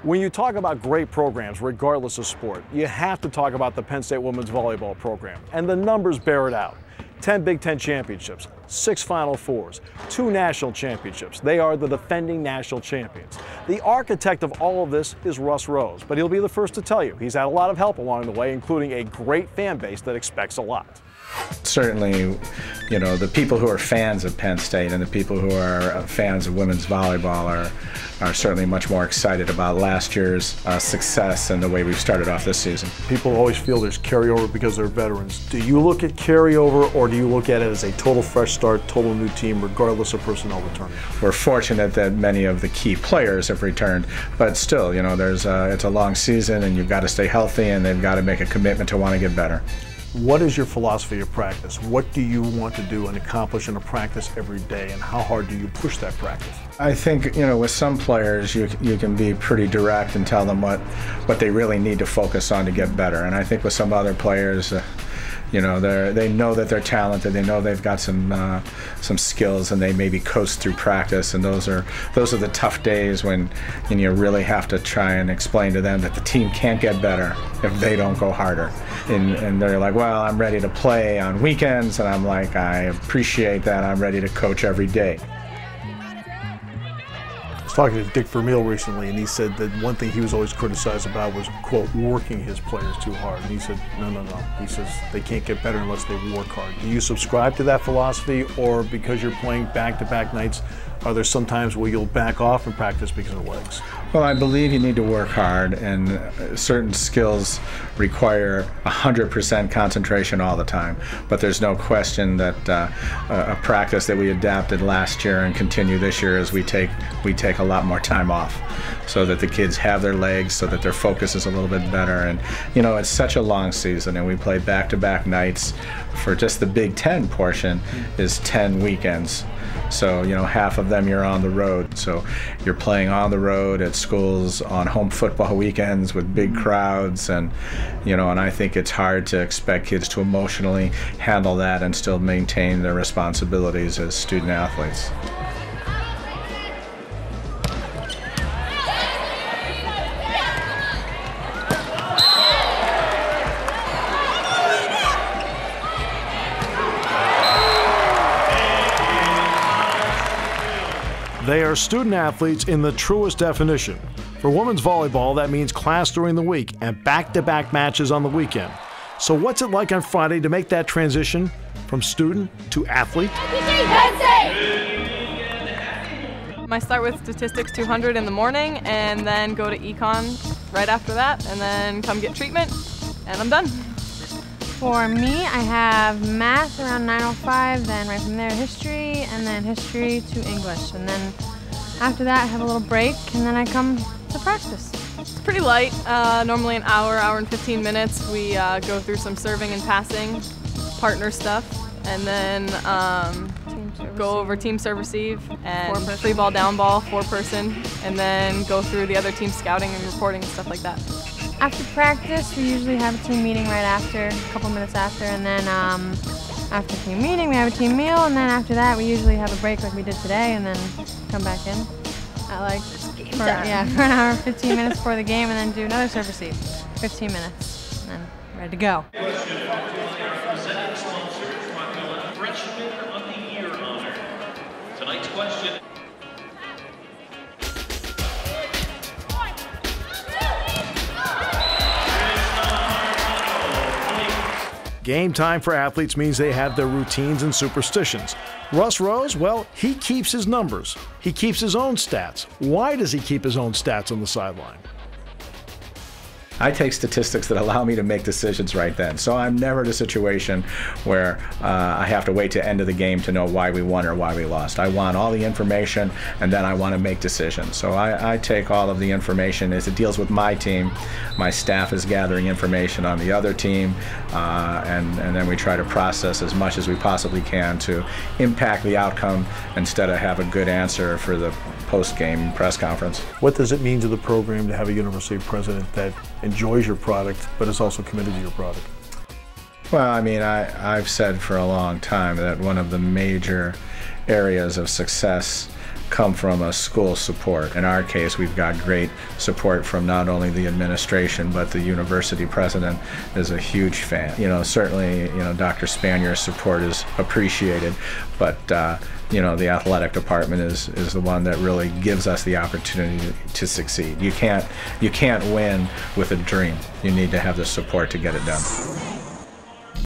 When you talk about great programs, regardless of sport, you have to talk about the Penn State women's volleyball program, and the numbers bear it out. 10 Big Ten championships, 6 Final Fours, 2 national championships. They are the defending national champions. The architect of all of this is Russ Rose, but he'll be the first to tell you he's had a lot of help along the way, including a great fan base that expects a lot. Certainly, you know, the people who are fans of Penn State and the people who are fans of women's volleyball are certainly much more excited about last year's success and the way we've started off this season. People always feel there's carryover because they're veterans. Do you look at carryover, or do you look at it as a total fresh start, total new team, regardless of personnel returning? We're fortunate that many of the key players have returned, but still, you know, it's a long season and you've got to stay healthy and they've got to make a commitment to want to get better. What is your philosophy of practice? What do you want to do and accomplish in a practice every day, and how hard do you push that practice? I think, you know, with some players you can be pretty direct and tell them what they really need to focus on to get better. And I think with some other players, you know, they know that they're talented, they know they've got some skills, and they maybe coast through practice, and those are the tough days when you really have to try and explain to them that the team can't get better if they don't go harder. And they're like, well, I'm ready to play on weekends, and I'm like, I appreciate that, I'm ready to coach every day. I was talking to Dick Vermeil recently, and he said that one thing he was always criticized about was, quote, working his players too hard. And he said, no. He says they can't get better unless they work hard. Do you subscribe to that philosophy, or because you're playing back-to-back nights, are there some times where you'll back off in practice because of legs? Well, I believe you need to work hard, and certain skills require 100% concentration all the time. But there's no question that a practice that we adapted last year and continue this year is we take a lot more time off, so that the kids have their legs, so that their focus is a little bit better. And you know, it's such a long season, and we play back-to-back nights. For just the Big Ten portion is 10 weekends. So, you know, half of them you're on the road. So you're playing on the road at schools on home football weekends with big crowds, and, you know, and I think it's hard to expect kids to emotionally handle that and still maintain their responsibilities as student athletes. They are student athletes in the truest definition. For women's volleyball, that means class during the week and back-to-back matches on the weekend. So what's it like on Friday to make that transition from student to athlete? I start with statistics 200 in the morning and then go to econ right after that, and then come get treatment, and I'm done. For me, I have math around 9:05, then right from there history, and then history to English. And then after that I have a little break, and then I come to practice. It's pretty light, normally an hour and 15 minutes. We go through some serving and passing, partner stuff, and then go over team serve receive and free ball, down ball, 4-person, and then go through the other team scouting and reporting and stuff like that. After practice, we usually have a team meeting right after, a couple minutes after, and then after team meeting, we have a team meal, and then after that, we usually have a break like we did today, and then come back in at like for an hour, 15 minutes before the game, and then do another serve receive, 15 minutes, and then ready to go. Tonight's question. Game time for athletes means they have their routines and superstitions. Russ Rose, well, he keeps his numbers. He keeps his own stats. Why does he keep his own stats on the sideline? I take statistics that allow me to make decisions right then. So I'm never in a situation where I have to wait to the end of the game to know why we won or why we lost. I want all the information, and then I want to make decisions. So I take all of the information as it deals with my team. My staff is gathering information on the other team, and then we try to process as much as we possibly can to impact the outcome instead of have a good answer for the post-game press conference. What does it mean to the program to have a university president that enjoys your product but is also committed to your product? Well, I mean, I've said for a long time that one of the major areas of success come from a school support. In our case, we've got great support from not only the administration, but the university president is a huge fan. Certainly, Dr. Spanier's support is appreciated, but the athletic department is the one that really gives us the opportunity to succeed. You can't win with a dream. You need to have the support to get it done.